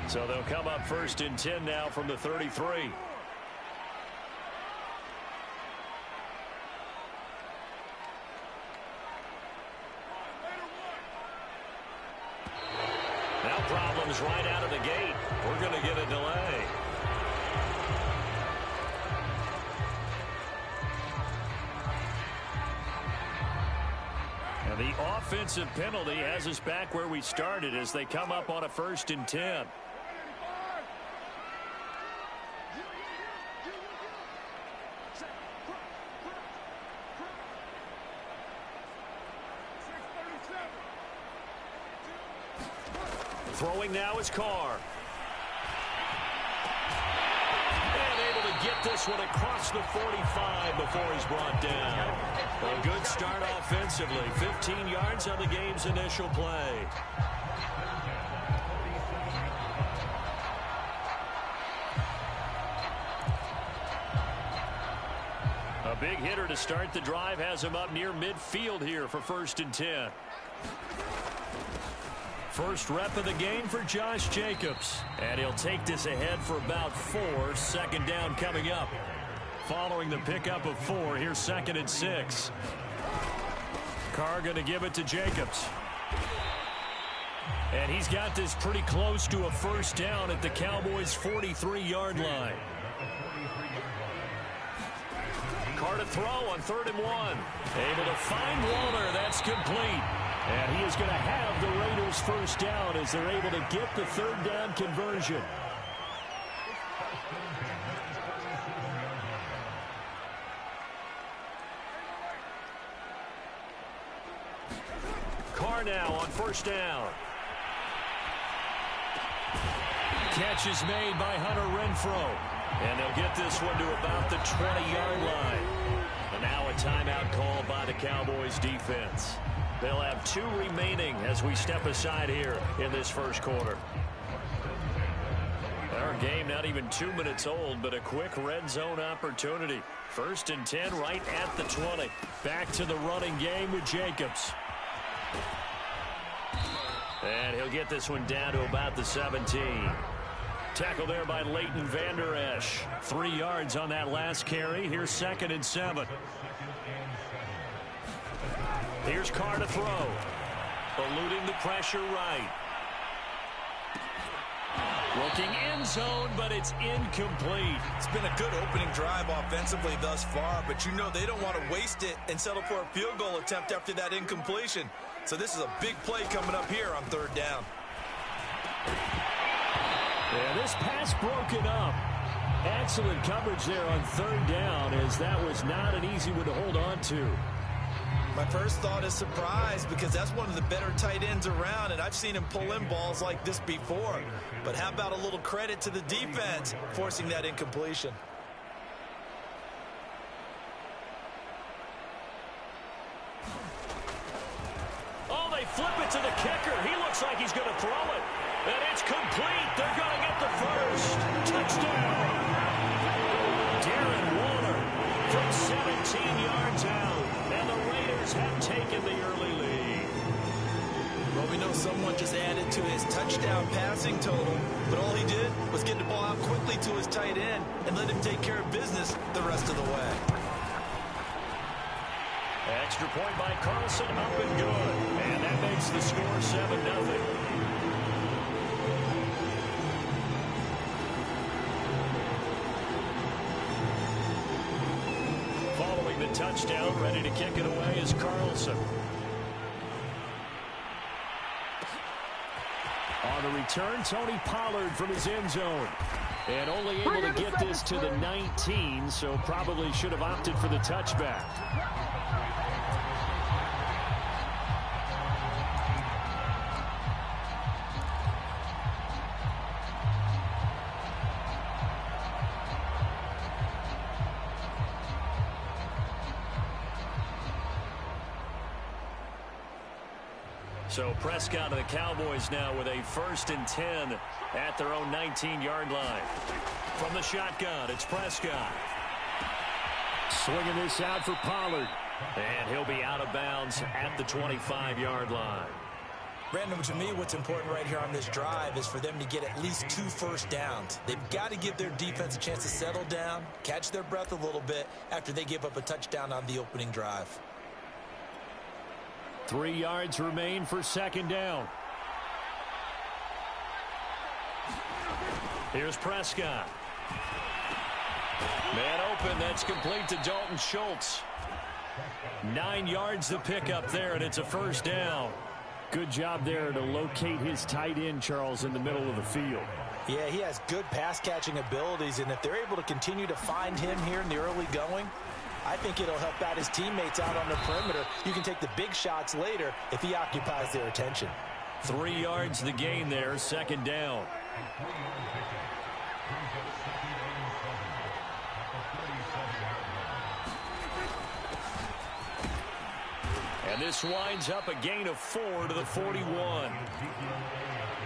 So they'll come up 1st and 10 now from the 33. Now problems right out of the gate. We're going to get a delay. And the offensive penalty has us back where we started as they come up on a 1st and 10. Throwing now is Carr. And able to get this one across the 45 before he's brought down. A good start offensively. 15 yards on the game's initial play. A big hitter to start the drive has him up near midfield here for 1st and 10. First rep of the game for Josh Jacobs. And he'll take this ahead for about 4. 2nd down coming up. Following the pickup of 4, here's 2nd and 6. Carr going to give it to Jacobs. And he's got this pretty close to a 1st down at the Cowboys' 43-yard line. Carr to throw on 3rd and 1. Able to find Walter. That's complete. And he is going to have the Raiders' 1st down as they're able to get the 3rd down conversion. Carr now on 1st down. Catch is made by Hunter Renfrow. And they'll get this one to about the 20-yard line. And now a timeout called by the Cowboys defense. They'll have 2 remaining as we step aside here in this 1st quarter. Our game not even 2 minutes old, but a quick red zone opportunity. 1st and 10 right at the 20. Back to the running game with Jacobs. And he'll get this one down to about the 17. Tackle there by Leighton Vander Esch. 3 yards on that last carry. Here's 2nd and 7. Here's Carr to throw. Eluding the pressure right. Looking end zone, but it's incomplete. It's been a good opening drive offensively thus far, but you know they don't want to waste it and settle for a field goal attempt after that incompletion. So this is a big play coming up here on 3rd down. And this pass broken up. Excellent coverage there on 3rd down, as that was not an easy one to hold on to. My first thought is surprise, because that's one of the better tight ends around, and I've seen him pull in balls like this before. But how about a little credit to the defense forcing that incompletion? Oh, they flip it to the kicker. He looks like he's going to throw it. And it's complete. They're going to get the 1st. Touchdown. Darren Waller from 17 yards out. And the Raiders have taken the early lead. Well, we know someone just added to his touchdown passing total, but all he did was get the ball out quickly to his tight end and let him take care of business the rest of the way. Extra point by Carlson, up and good. And that makes the score 7-0. Following the touchdown, ready to kick it away is Carlson. On the return, Tony Pollard from his end zone. And only able to get this to the 19, so probably should have opted for the touchback. So Prescott and the Cowboys now with a 1st and 10 at their own 19-yard line. From the shotgun, it's Prescott. Swinging this out for Pollard. And he'll be out of bounds at the 25-yard line. Brandon, to me, what's important right here on this drive is for them to get at least 2 first downs. They've got to give their defense a chance to settle down, catch their breath a little bit after they give up a touchdown on the opening drive. 3 yards remain for second down. Here's Prescott. Man open, that's complete to Dalton Schultz. 9 yards to pick up there, and it's a first down. Good job there to locate his tight end, Charles, in the middle of the field. Yeah, he has good pass-catching abilities, and if they're able to continue to find him here in the early going, I think it'll help out his teammates out on the perimeter. You can take the big shots later if he occupies their attention. 3 yards the gain there, second down. And this winds up a gain of 4 to the 41.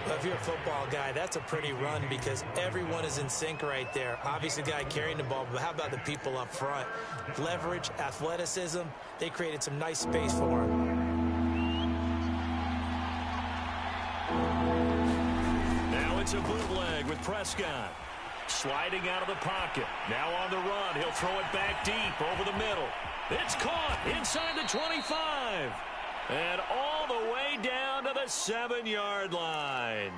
Well, if you're a football guy, that's a pretty run because everyone is in sync right there. Obviously, the guy carrying the ball, but how about the people up front? Leverage, athleticism, they created some nice space for him. Now it's a bootleg with Prescott. Sliding out of the pocket. Now on the run. He'll throw it back deep over the middle. It's caught inside the 25. And all the way down to the 7-yard line.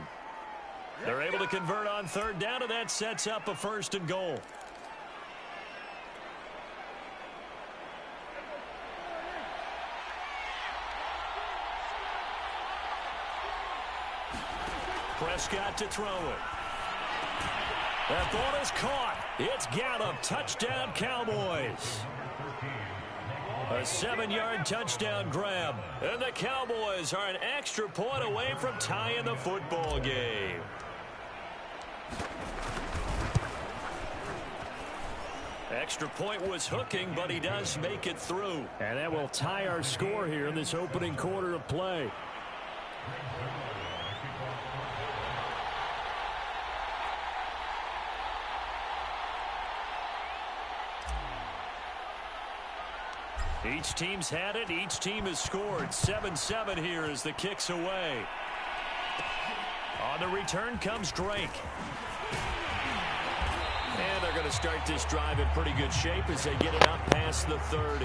They're able to convert on third down, and that sets up a first and goal. Prescott to throw it. That ball is caught. It's Gallup. Touchdown, Cowboys. A 7-yard touchdown grab. And the Cowboys are an extra point away from tying the football game. Extra point was hooking, but he does make it through. And that will tie our score here in this opening quarter of play. Each team's had it. Each team has scored. 7-7 here as the kick's away. On the return comes Drake. And they're going to start this drive in pretty good shape as they get it up past the 30.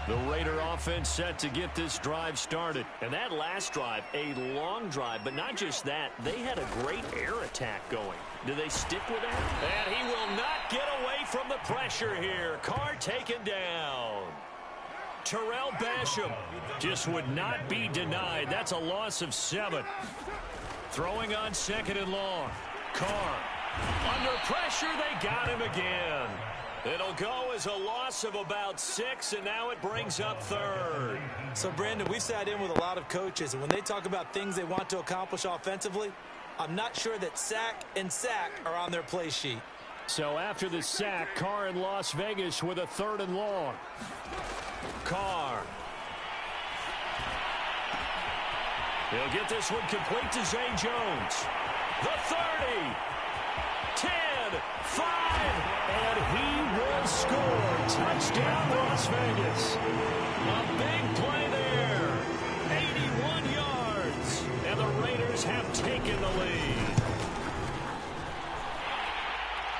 The Raider offense set to get this drive started. And that last drive, a long drive, but not just that. They had a great air attack going. Do they stick with that? And he will not get away from the pressure here. Carr taken down. Terrell Basham just would not be denied. That's a loss of 7. Throwing on second and long. Carr. Under pressure, they got him again. It'll go as a loss of about 6, and now it brings up third. So, Brandon, we've sat in with a lot of coaches, and when they talk about things they want to accomplish offensively, I'm not sure that sack and sack are on their play sheet. So after the sack, Carr in Las Vegas with a third and long. Carr. He'll get this one complete to Zay Jones. The 30. 10. 5. And he will score. Touchdown, Las Vegas. A big play there. 81 yards. And the Raiders have taken the lead.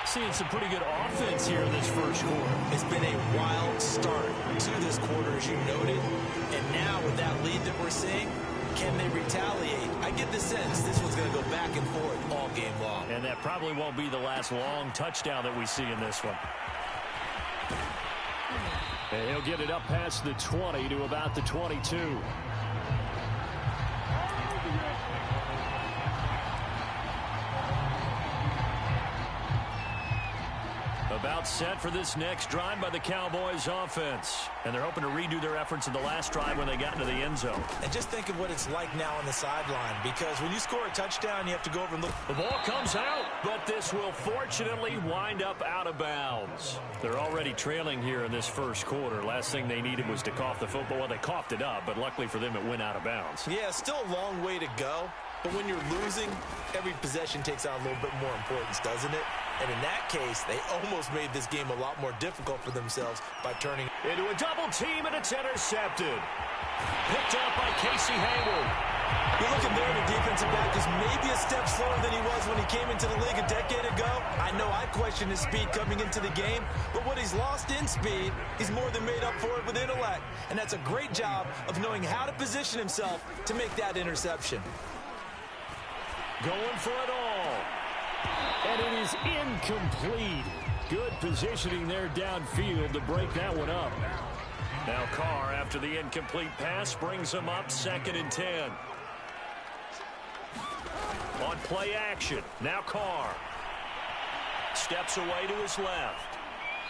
Seeing some pretty good offense here in this first quarter. It's been a wild start to this quarter, as you noted. And now with that lead that we're seeing, can they retaliate? I get the sense this one's going to go back and forth all game long. And that probably won't be the last long touchdown that we see in this one. And he'll get it up past the 20 to about the 22. About set for this next drive by the Cowboys offense. And they're hoping to redo their efforts in the last drive when they got into the end zone. And just think of what it's like now on the sideline, because when you score a touchdown, you have to go over and look. The ball comes out, but this will fortunately wind up out of bounds. They're already trailing here in this first quarter. Last thing they needed was to cough the football. Well, they coughed it up, but luckily for them, it went out of bounds. Yeah, still a long way to go. But when you're losing, every possession takes on a little bit more importance, doesn't it? And in that case, they almost made this game a lot more difficult for themselves by turning into a double team, and it's intercepted. Picked up by Casey Hayward. You're looking there, the defensive back is maybe a step slower than he was when he came into the league a decade ago. I know I questioned his speed coming into the game, but what he's lost in speed, he's more than made up for it with intellect. And that's a great job of knowing how to position himself to make that interception. Going for it all. And it is incomplete. Good positioning there downfield to break that one up. Now Carr, after the incomplete pass, brings him up 2nd and 10. On play action, now Carr. Steps away to his left.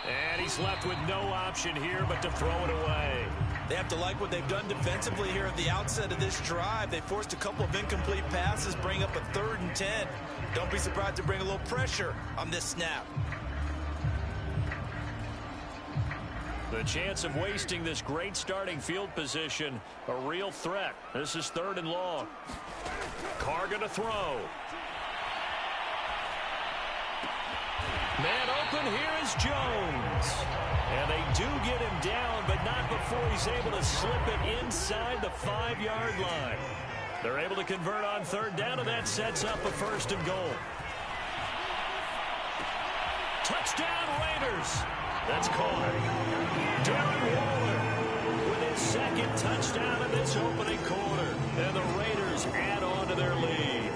And he's left with no option here but to throw it away. They have to like what they've done defensively here at the outset of this drive. They forced a couple of incomplete passes, bring up a 3rd and 10. Don't be surprised to bring a little pressure on this snap. The chance of wasting this great starting field position, a real threat. This is 3rd and long. Carr going to throw. Man open, here is Jones. And they do get him down, but not before he's able to slip it inside the 5-yard line. They're able to convert on 3rd down, and that sets up a 1st and goal. Touchdown, Raiders. That's caught. Darren Waller with his 2nd touchdown in this opening quarter. And the Raiders add on to their lead.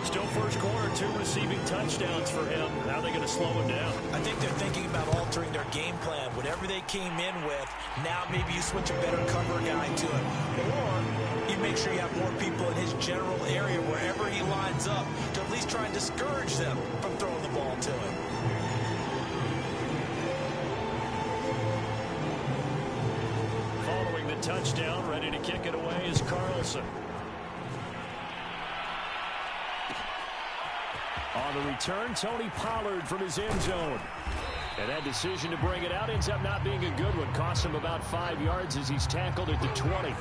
Still first quarter, 2 receiving touchdowns for him. How are they going to slow him down? I think they're thinking about altering their game plan. Whatever they came in with, now maybe you switch a better cover guy to it. Or you make sure you have more people in his general area wherever he lines up to at least try and discourage them from throwing the ball to him. Following the touchdown, ready to kick it away is Carlson. On the return, Tony Pollard from his end zone. And that decision to bring it out ends up not being a good one. Costs him about 5 yards as he's tackled at the 20.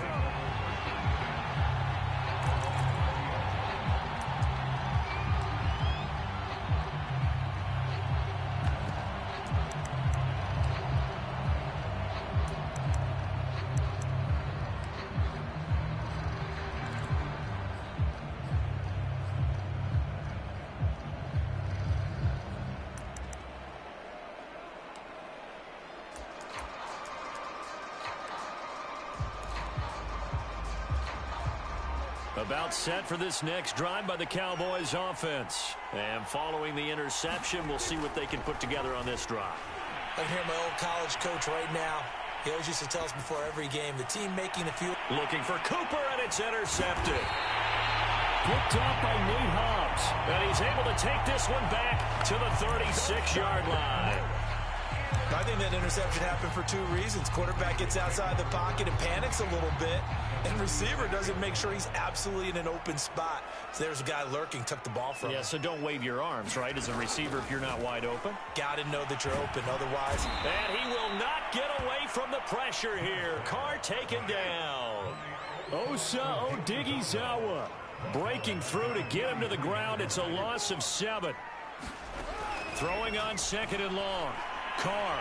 About set for this next drive by the Cowboys offense. And following the interception, we'll see what they can put together on this drive. I can hear my old college coach right now. He always used to tell us before every game, the team making the field. Looking for Cooper, and it's intercepted. Picked off by Nate Hobbs. And he's able to take this one back to the 36-yard line. I think that interception happened for 2 reasons. Quarterback gets outside the pocket and panics a little bit, and receiver doesn't make sure he's absolutely in an open spot. So there's a guy lurking, took the ball from him. Yeah, so don't wave your arms, right, as a receiver if you're not wide open. Got to know that you're open, otherwise. And he will not get away from the pressure here. Carr taken down. Osa Odighizuwa breaking through to get him to the ground. It's a loss of 7. Throwing on 2nd and long. Carr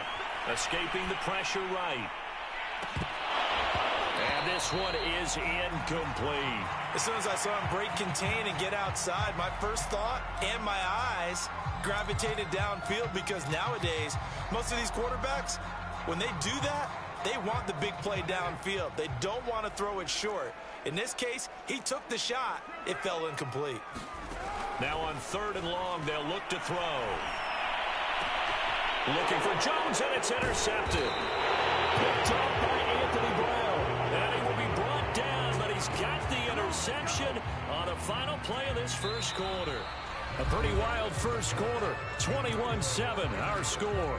escaping the pressure right. And this one is incomplete. As soon as I saw him break contain and get outside, my first thought and my eyes gravitated downfield, because nowadays, most of these quarterbacks, when they do that, they want the big play downfield. They don't want to throw it short. In this case, he took the shot. It fell incomplete. Now on 3rd and long, they'll look to throw. Looking for Jones, and it's intercepted. Picked up by Anthony Brown. And he will be brought down, but he's got the interception on the final play of this first quarter. A pretty wild first quarter. 21-7, our score.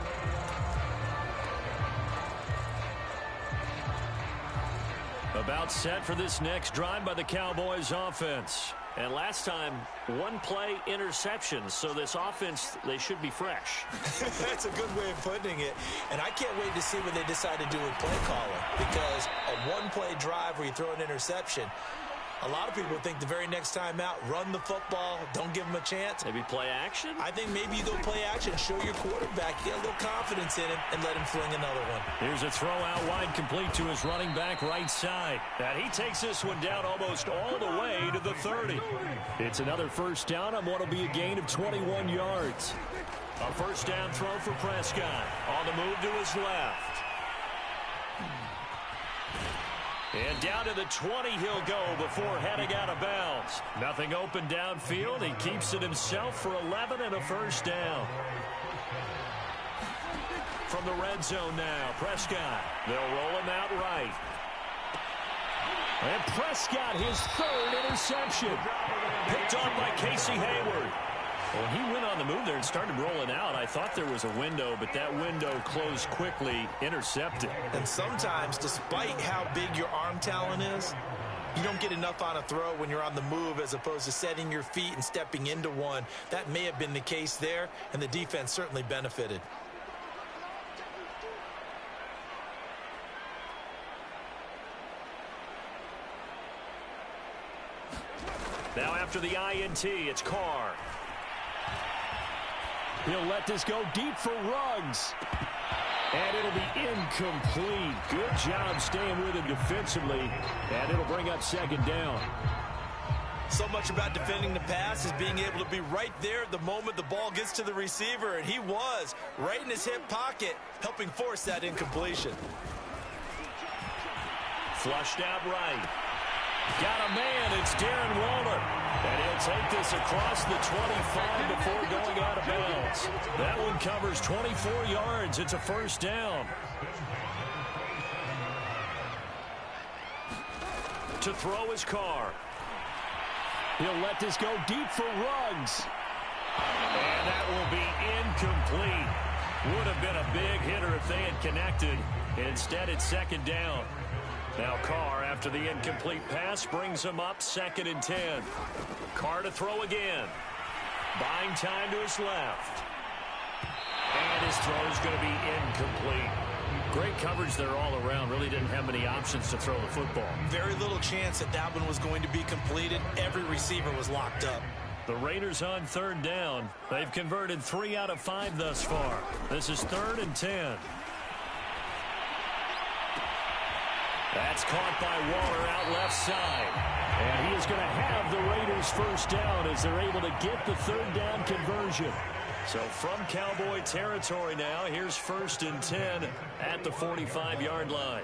About set for this next drive by the Cowboys offense. And last time, 1-play interception. So this offense, they should be fresh. That's a good way of putting it. And I can't wait to see what they decide to do with play calling. Because a 1-play drive where you throw an interception, A lot of people think the very next time out, run the football, don't give him a chance. Maybe play action? I think maybe you go play action, show your quarterback, get a little confidence in him, and let him fling another one. Here's a throw out wide, complete to his running back right side. And he takes this one down almost all the way to the 30. It's another first down on what will be a gain of 21 yards. A first down throw for Prescott. On the move to his left. And down to the 20 he'll go before heading out of bounds. Nothing open downfield. He keeps it himself for 11 and a first down. From the red zone now, Prescott. They'll roll him out right. And Prescott, his third interception. Picked off by Casey Hayward. When he went on the move there and started rolling out, I thought there was a window, but that window closed quickly, intercepted. And sometimes, despite how big your arm talent is, you don't get enough on a throw when you're on the move as opposed to setting your feet and stepping into one. That may have been the case there, and the defense certainly benefited. Now after the INT, it's Carr. He'll let this go deep for Ruggs. And it'll be incomplete. Good job staying with him defensively. And it'll bring up second down. So much about defending the pass is being able to be right there at the moment the ball gets to the receiver. And he was right in his hip pocket, helping force that incompletion. Flushed out right. Got a man. It's Darren Waller. And he'll take this across the 25 before going out of bounds. That one covers 24 yards. It's a first down. To throw his Carr. He'll let this go deep for Ruggs. And that will be incomplete. Would have been a big hitter if they had connected. Instead, it's second down. Now Carr, after the incomplete pass, brings him up 2nd and 10. Carr to throw again. Buying time to his left. And his throw is going to be incomplete. Great coverage there all around. Really didn't have many options to throw the football. Very little chance that that one was going to be completed. Every receiver was locked up. The Raiders on 3rd down. They've converted 3 out of 5 thus far. This is 3rd and 10. That's caught by Waller out left side. And he is going to have the Raiders first down as they're able to get the 3rd down conversion. So from Cowboy territory now, here's 1st and 10 at the 45-yard line.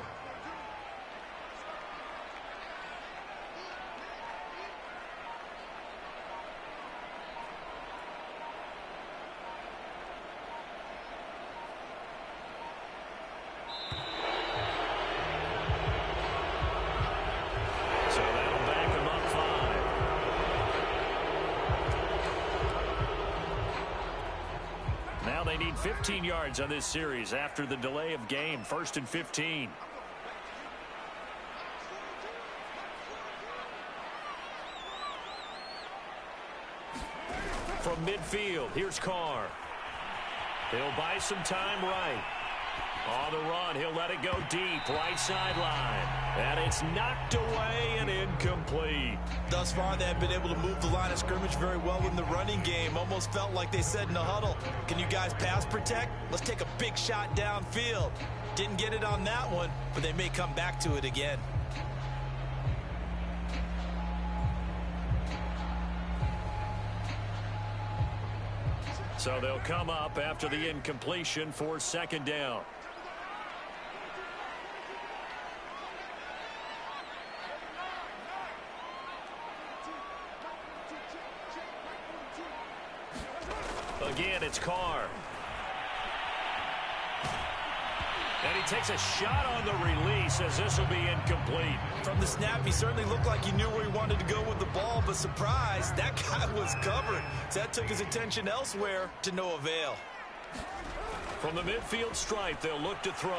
They need 15 yards on this series after the delay of game. 1st and 15. From midfield, here's Carr. He'll buy some time right. On the run, he'll let it go deep, right sideline. And it's knocked away and incomplete. Thus far, they have been able to move the line of scrimmage very well in the running game. Almost felt like they said in the huddle, can you guys pass protect? Let's take a big shot downfield. Didn't get it on that one, but they may come back to it again. So they'll come up after the incompletion for 2nd down. Again, it's Carr. And he takes a shot on the release as this will be incomplete. From the snap, he certainly looked like he knew where he wanted to go with the ball, but surprise, that guy was covered. So that took his attention elsewhere to no avail. From the midfield stripe, they'll look to throw.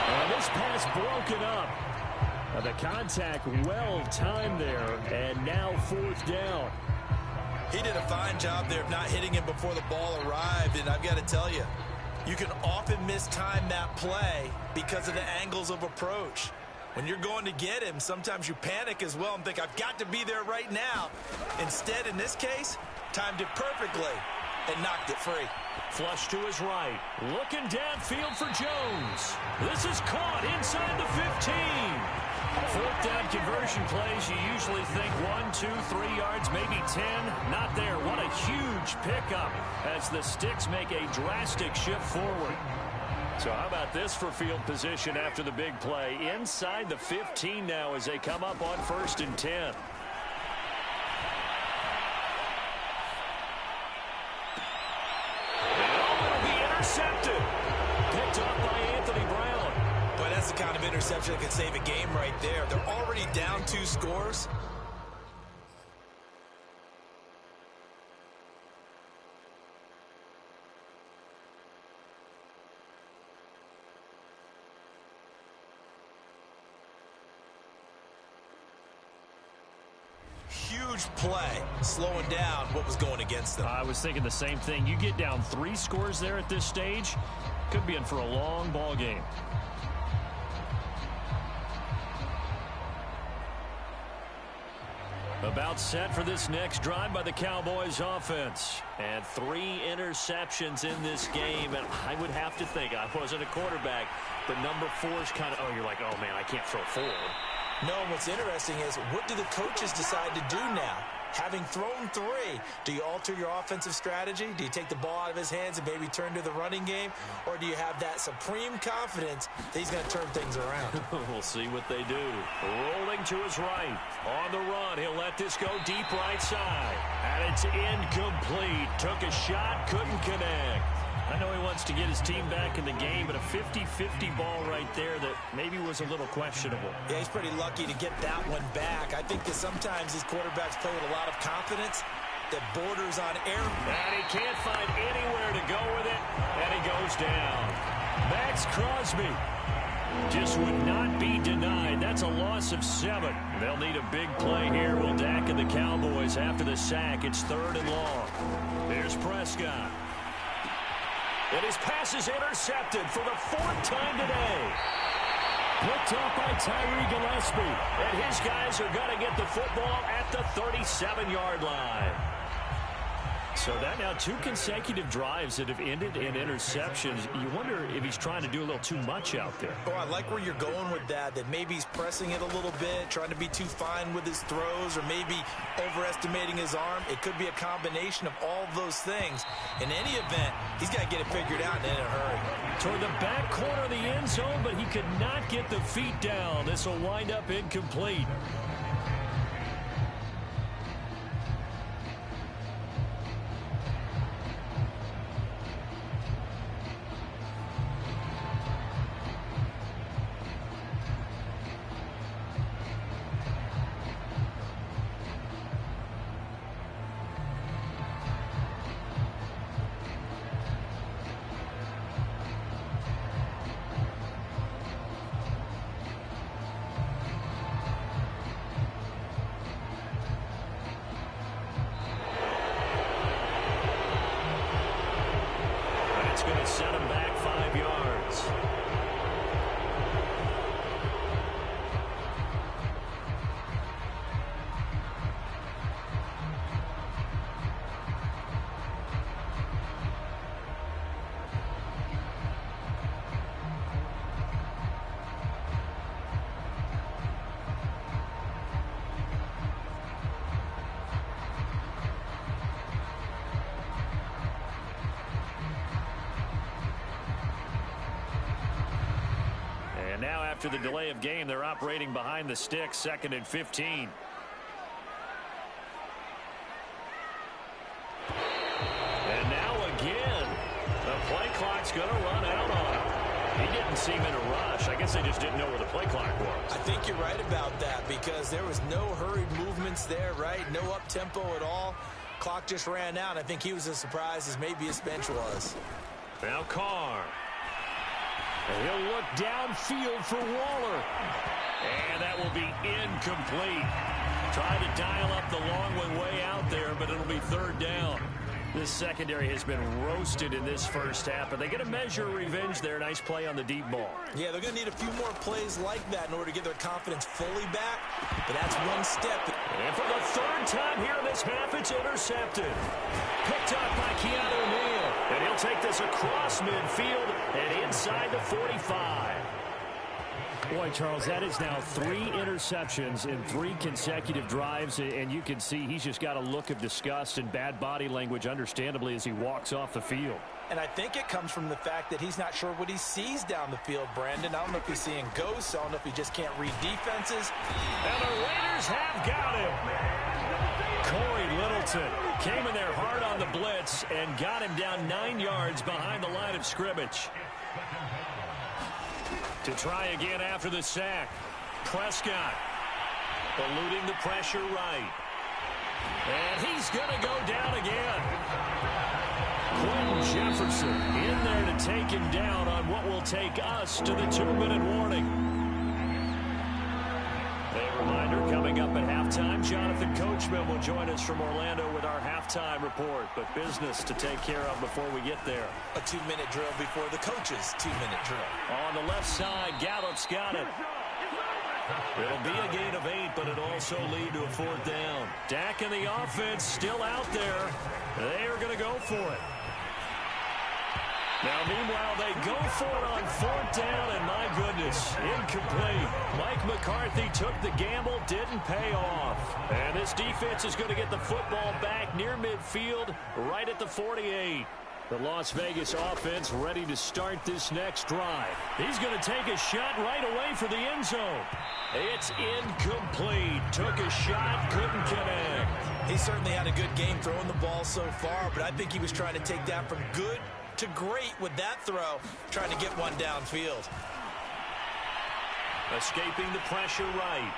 And this pass broken up. The contact well timed there, and now 4th down. He did a fine job there of not hitting him before the ball arrived, and I've got to tell you, you can often mistime that play because of the angles of approach. When you're going to get him, sometimes you panic as well and think, I've got to be there right now. Instead, in this case, timed it perfectly and knocked it free. Flush to his right. Looking downfield for Jones. This is caught inside the 15. Fourth down conversion plays, you usually think 1, 2, 3 yards, maybe 10. Not there. What a huge pickup as the Sticks make a drastic shift forward. So how about this for field position after the big play? Inside the 15 now as they come up on 1st and 10. It'll be intercepted. Picked up by Anthony Brown. But that's the kind of interception that could save a game right there. They're already down 2 scores. Huge play, slowing down what was going against them. I was thinking the same thing. You get down 3 scores there at this stage, could be in for a long ball game. About set for this next drive by the Cowboys offense. And 3 interceptions in this game. And I would have to think, I wasn't a quarterback, but number 4 is kind of, oh, you're like, oh, man, I can't throw 4. No, what's interesting is what do the coaches decide to do now? Having thrown 3, do you alter your offensive strategy? Do you take the ball out of his hands and maybe turn to the running game? Or do you have that supreme confidence that he's going to turn things around? We'll see what they do. Rolling to his right. On the run, he'll let this go deep right side. And it's incomplete. Took a shot, couldn't connect. I know he wants to get his team back in the game, but a 50-50 ball right there that maybe was a little questionable. Yeah, he's pretty lucky to get that one back. I think that sometimes these quarterbacks play with a lot of confidence that borders on error. And he can't find anywhere to go with it, and he goes down. Max Crosby just would not be denied. That's a loss of 7. They'll need a big play here. Will Dak and the Cowboys after the sack. It's 3rd and long. Here's Prescott. And his pass is intercepted for the 4th time today. Picked up by Tyree Gillespie. And his guys are going to get the football at the 37-yard line. So that now 2 consecutive drives that have ended in interceptions. You wonder if he's trying to do a little too much out there. Oh, I like where you're going with that maybe he's pressing it a little bit, trying to be too fine with his throws, or maybe overestimating his arm. It could be a combination of all of those things. In any event, he's got to get it figured out and in a hurry. Toward the back corner of the end zone, but he could not get the feet down. This will wind up incomplete. Going to set him back 5 yards. Now after the delay of game, they're operating behind the sticks, 2nd and 15. And now again, the play clock's going to run out on him. He didn't seem in a rush. I guess they just didn't know where the play clock was. I think you're right about that because there was no hurried movements there, right? No up-tempo at all. Clock just ran out. I think he was as surprised as maybe his bench was. Now Carr. And he'll look downfield for Waller. And that will be incomplete. Try to dial up the long one way out there, but it'll be 3rd down. This secondary has been roasted in this first half, but they get a measure of revenge there. Nice play on the deep ball. Yeah, they're going to need a few more plays like that in order to get their confidence fully back, but that's one step. And for the third time here in this half, it's intercepted. Picked up by Keanu Neal, and he'll take this across midfield and inside the 45. Boy, Charles, that is now 3 interceptions in 3 consecutive drives, and you can see he's just got a look of disgust and bad body language, understandably, as he walks off the field. And I think it comes from the fact that he's not sure what he sees down the field, Brandon. I don't know if he's seeing ghosts. I don't know if he just can't read defenses. And the Raiders have got him. Corey Littleton came in there hard on the blitz and got him down 9 yards behind the line of scrimmage. To try again after the sack. Prescott eluding the pressure right. And he's going to go down again. Quentin Jefferson in there to take him down on what will take us to the 2-minute warning. A reminder, coming up at halftime, Jonathan Coachman will join us from Orlando with our halftime report. But business to take care of before we get there. A 2-minute drill before the coach's 2-minute drill. On the left side, Gallup's got it. It'll be a gain of 8, but it'll also lead to a 4th down. Dak and the offense still out there. They are going to go for it. Now, meanwhile, they go for it on 4th down, and my goodness, incomplete. Mike McCarthy took the gamble, didn't pay off. And this defense is going to get the football back near midfield, right at the 48. The Las Vegas offense ready to start this next drive. He's going to take a shot right away for the end zone. It's incomplete. Took a shot, couldn't connect. He certainly had a good game throwing the ball so far, but I think he was trying to take that from good to great with that throw, trying to get one downfield. Escaping the pressure right.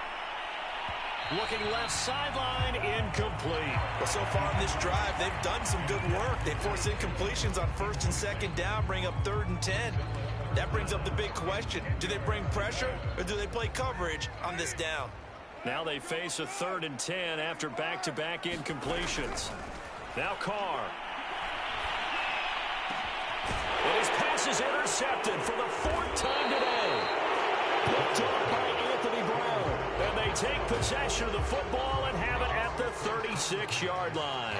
Looking left sideline, incomplete. Well, so far in this drive, they've done some good work. They force incompletions on 1st and 2nd down, bring up 3rd and 10. That brings up the big question. Do they bring pressure or do they play coverage on this down? Now they face a 3rd and 10 after back-to-back incompletions. Now Carr. And his pass is intercepted for the 4th time today. Picked up by Anthony Brown. And they take possession of the football and have it at the 36-yard line.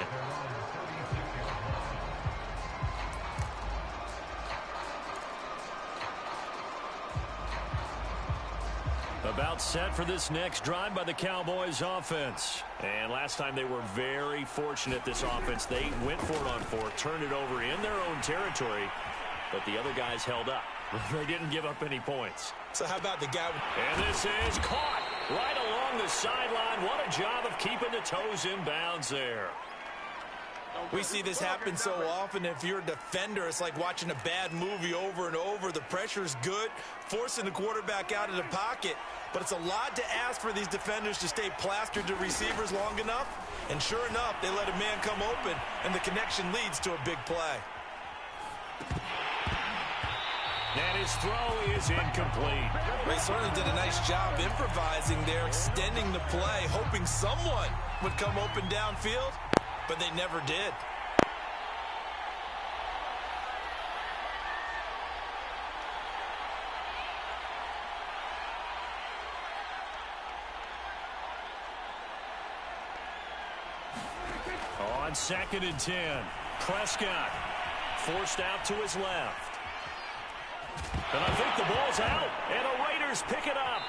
About set for this next drive by the Cowboys offense. And last time they were very fortunate, this offense. They went for it on 4th, turned it over in their own territory, but the other guys held up. They didn't give up any points. So how about the guy? And this is caught right along the sideline. What a job of keeping the toes in bounds there. We see this happen so often. If you're a defender, it's like watching a bad movie over and over. The pressure's good, forcing the quarterback out of the pocket. But it's a lot to ask for these defenders to stay plastered to receivers long enough. And sure enough, they let a man come open, and the connection leads to a big play. And his throw is incomplete. They certainly did a nice job improvising there, extending the play, hoping someone would come open downfield, but they never did. On 2nd and 10, Prescott forced out to his left. And I think the ball's out, and the Raiders pick it up.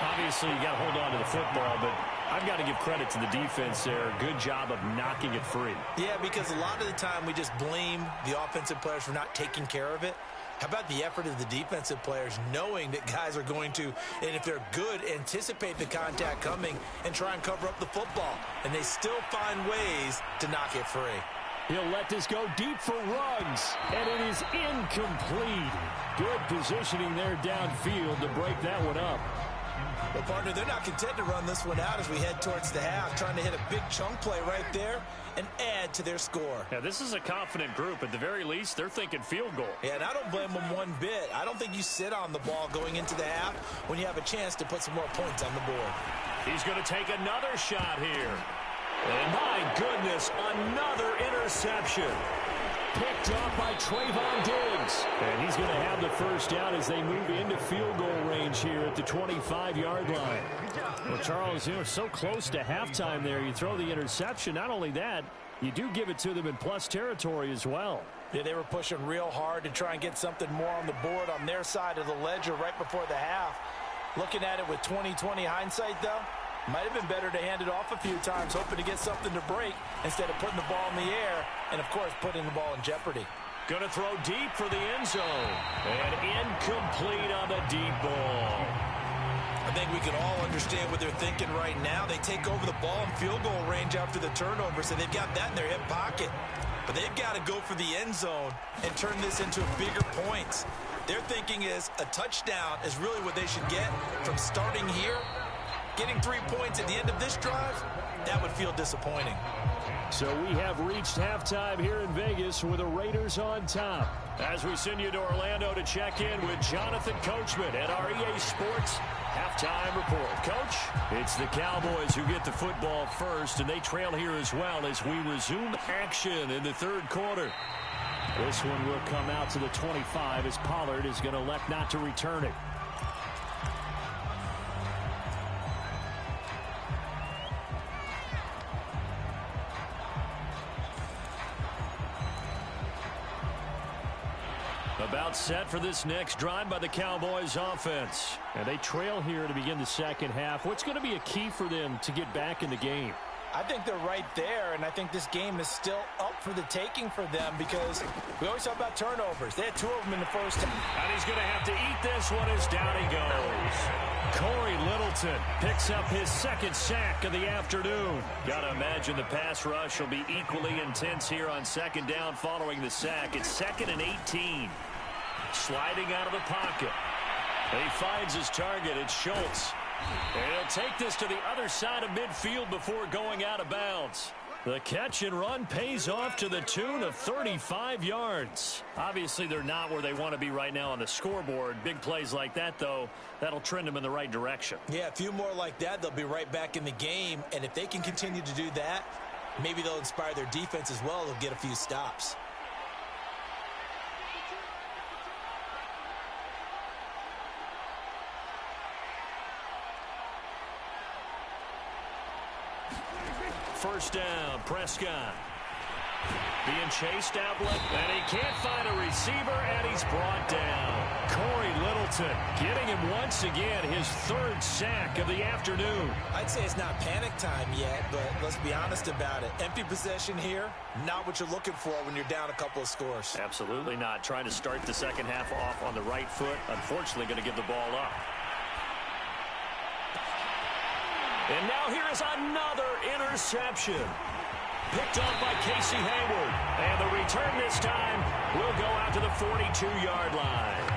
Obviously, you got to hold on to the football, but I've got to give credit to the defense there. Good job of knocking it free. Yeah, because a lot of the time we just blame the offensive players for not taking care of it. How about the effort of the defensive players knowing that guys are going to, and if they're good, anticipate the contact coming and try and cover up the football. And they still find ways to knock it free. He'll let this go deep for Ruggs, and it is incomplete. Good positioning there downfield to break that one up. Well, partner, they're not content to run this one out as we head towards the half, trying to hit a big chunk play right there and add to their score. Yeah, this is a confident group. At the very least, they're thinking field goal. Yeah, and I don't blame them one bit. I don't think you sit on the ball going into the half when you have a chance to put some more points on the board. He's going to take another shot here. And my goodness, another interception. Picked off by Trayvon Diggs. And he's going to have the first down as they move into field goal range here at the 25-yard line. Well, Charles, so close to halftime there. You throw the interception. Not only that, you do give it to them in plus territory as well. Yeah, they were pushing real hard to try and get something more on the board on their side of the ledger right before the half. Looking at it with 20/20 hindsight, though, might have been better to hand it off a few times, hoping to get something to break instead of putting the ball in the air and, of course, putting the ball in jeopardy. Going to throw deep for the end zone. And incomplete on the deep ball. I think we can all understand what they're thinking right now. They take over the ball in field goal range after the turnover, so they've got that in their hip pocket. But they've got to go for the end zone and turn this into bigger points. Their thinking is a touchdown is really what they should get from starting here. Getting 3 points at the end of this drive, that would feel disappointing. So we have reached halftime here in Vegas with the Raiders on top. As we send you to Orlando to check in with Jonathan Coachman at our EA Sports Halftime Report. Coach, it's the Cowboys who get the football first, and they trail here as well as we resume action in the third quarter. This one will come out to the 25 as Pollard is going to elect not to return it. About set for this next drive by the Cowboys offense. And they trail here to begin the second half. What's going to be a key for them to get back in the game? I think they're right there, and I think this game is still up for the taking for them because we always talk about turnovers. They had 2 of them in the first half. And he's going to have to eat this one as down he goes. Corey Littleton picks up his second sack of the afternoon. Got to imagine the pass rush will be equally intense here on second down following the sack. It's 2nd and 18. Sliding out of the pocket. And he finds his target. It's Schultz. And he'll take this to the other side of midfield before going out of bounds. The catch and run pays off to the tune of 35 yards. Obviously, they're not where they want to be right now on the scoreboard. Big plays like that, though, that'll trend them in the right direction. Yeah, a few more like that, they'll be right back in the game. And if they can continue to do that, maybe they'll inspire their defense as well. They'll get a few stops. First down, Prescott. Being chased out left, and he can't find a receiver, and he's brought down. Corey Littleton getting him once again, his 3rd sack of the afternoon. I'd say it's not panic time yet, but let's be honest about it. Empty possession here, not what you're looking for when you're down a couple of scores. Absolutely not. Trying to start the second half off on the right foot. Unfortunately, going to give the ball up. And now here is another interception. Picked off by Casey Hayward. And the return this time will go out to the 42-yard line.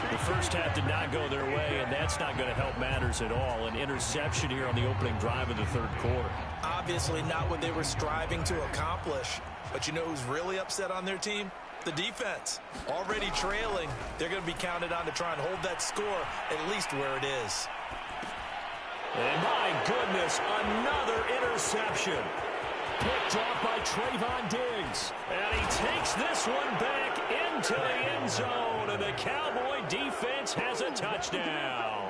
The first half did not go their way, and that's not going to help matters at all. An interception here on the opening drive of the third quarter. Obviously not what they were striving to accomplish. But you know who's really upset on their team? The defense. Already trailing, they're going to be counted on to try and hold that score at least where it is. And my goodness, another interception. Picked off by Trayvon Diggs. And he takes this one back into the end zone. And the Cowboy defense has a touchdown.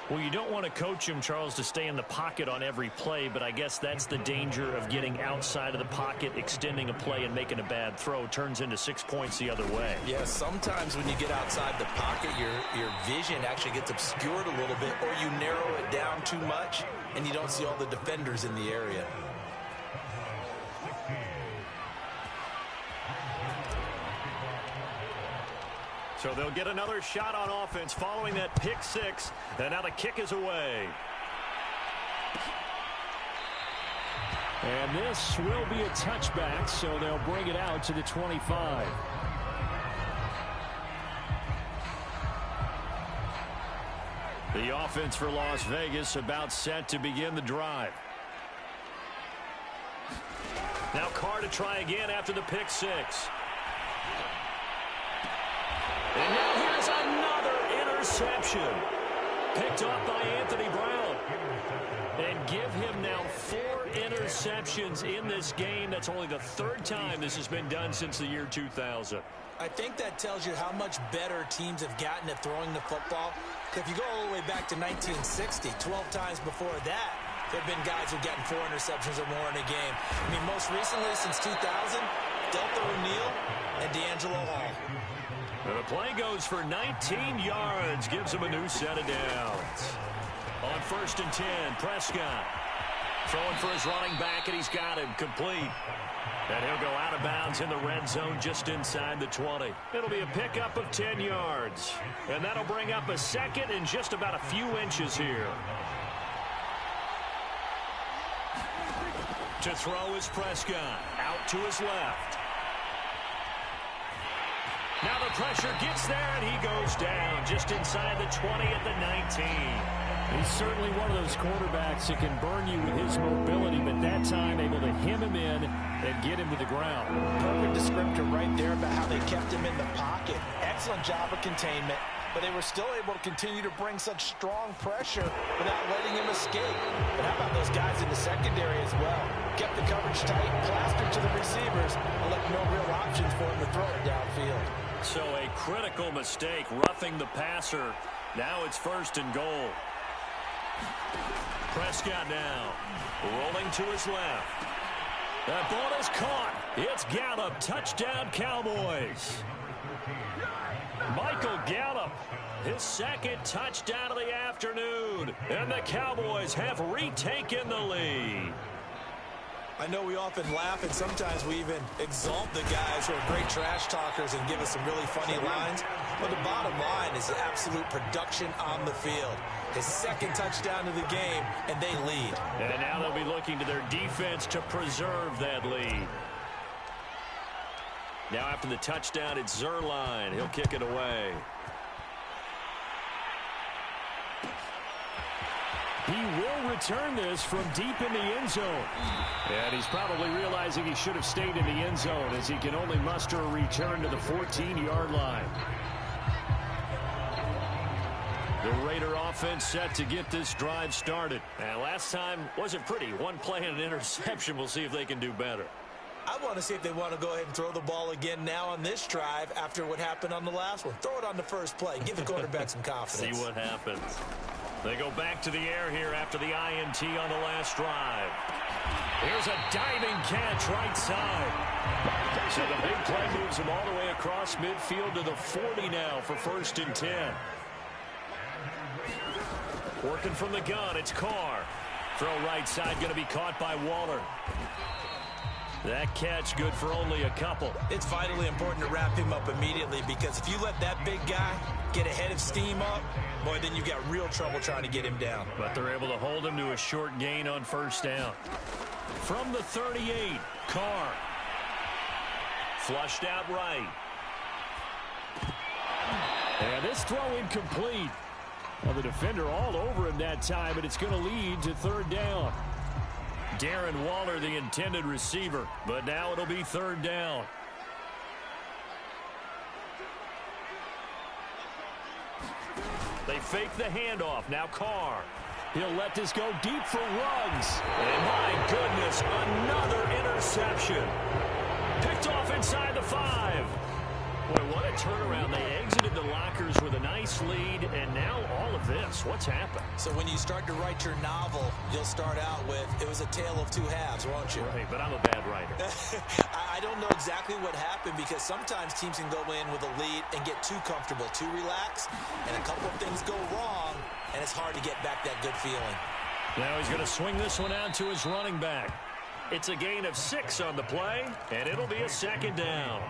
Well, you don't want to coach him, Charles, to stay in the pocket on every play, but I guess that's the danger of getting outside of the pocket, extending a play, and making a bad throw. Turns into 6 points the other way. Yeah, sometimes when you get outside the pocket, your vision actually gets obscured a little bit, or you narrow it down too much, and you don't see all the defenders in the area. So they'll get another shot on offense following that pick 6. And now the kick is away. And this will be a touchback, so they'll bring it out to the 25. The offense for Las Vegas about set to begin the drive. Now Carr to try again after the pick 6. And now here's another interception. Picked off by Anthony Brown. And give him now 4 interceptions in this game. That's only the 3rd time this has been done since the year 2000. I think that tells you how much better teams have gotten at throwing the football. If you go all the way back to 1960, 12 times before that, there have been guys who've gotten 4 interceptions or more in a game. I mean, most recently since 2000, Delta O'Neal and D'Angelo Hall. And the play goes for 19 yards, gives him a new set of downs. On 1st and 10, Prescott throwing for his running back, and he's got him complete. And he'll go out of bounds in the red zone just inside the 20. It'll be a pickup of 10 yards. And that'll bring up a 2nd and just about a few inches here. To throw is Prescott. Out to his left. Now the pressure gets there, and he goes down just inside the 20 at the 19. He's certainly one of those quarterbacks that can burn you with his mobility, but that time able to hem him in and get him to the ground. Perfect descriptor right there about how they kept him in the pocket. Excellent job of containment, but they were still able to continue to bring such strong pressure without letting him escape. But how about those guys in the secondary as well? Kept the coverage tight, plastered to the receivers, and left no real options for him to throw it downfield. So a critical mistake, roughing the passer. Now it's 1st and goal. Prescott now rolling to his left. That ball is caught. It's Gallup. Touchdown, Cowboys. Michael Gallup, his 2nd touchdown of the afternoon. And the Cowboys have retaken the lead. I know we often laugh, and sometimes we even exalt the guys who are great trash talkers and give us some really funny lines. But the bottom line is the absolute production on the field. His 2nd touchdown of the game, and they lead. And now they'll be looking to their defense to preserve that lead. Now after the touchdown, it's Zuerlein. He'll kick it away. He will return this from deep in the end zone. And he's probably realizing he should have stayed in the end zone as he can only muster a return to the 14-yard line. The Raider offense set to get this drive started. And last time wasn't pretty. 1 play and an interception. We'll see if they can do better. I want to see if they want to go ahead and throw the ball again now on this drive after what happened on the last one. Throw it on the first play. Give the quarterback some confidence. See what happens. They go back to the air here after the INT on the last drive. Here's a diving catch right side. So the big play moves him all the way across midfield to the 40 now for 1st and 10. Working from the gun, it's Carr. Throw right side going to be caught by Waller. That catch good for only a couple. It's vitally important to wrap him up immediately, because if you let that big guy get ahead of steam up, boy, then you've got real trouble trying to get him down. But they're able to hold him to a short gain on 1st down. From the 38, Carr. Flushed out right. And this throw incomplete. Well, the defender all over him that time, and it's going to lead to 3rd down. Darren Waller, the intended receiver, but now it'll be 3rd down. They fake the handoff. Now Carr. He'll let this go deep for Ruggs. And my goodness, another interception. Picked off inside the 5. Boy, what a turnaround. They exited the lockers with a nice lead, and now all of this. What's happened? So when you start to write your novel, you'll start out with, it was a tale of 2 halves, won't you? Right, but I'm a bad writer. I don't know exactly what happened, because sometimes teams can go in with a lead and get too comfortable, too relaxed, and a couple of things go wrong, and it's hard to get back that good feeling. Now he's going to swing this one out to his running back. It's a gain of 6 on the play, and it'll be a 2nd down.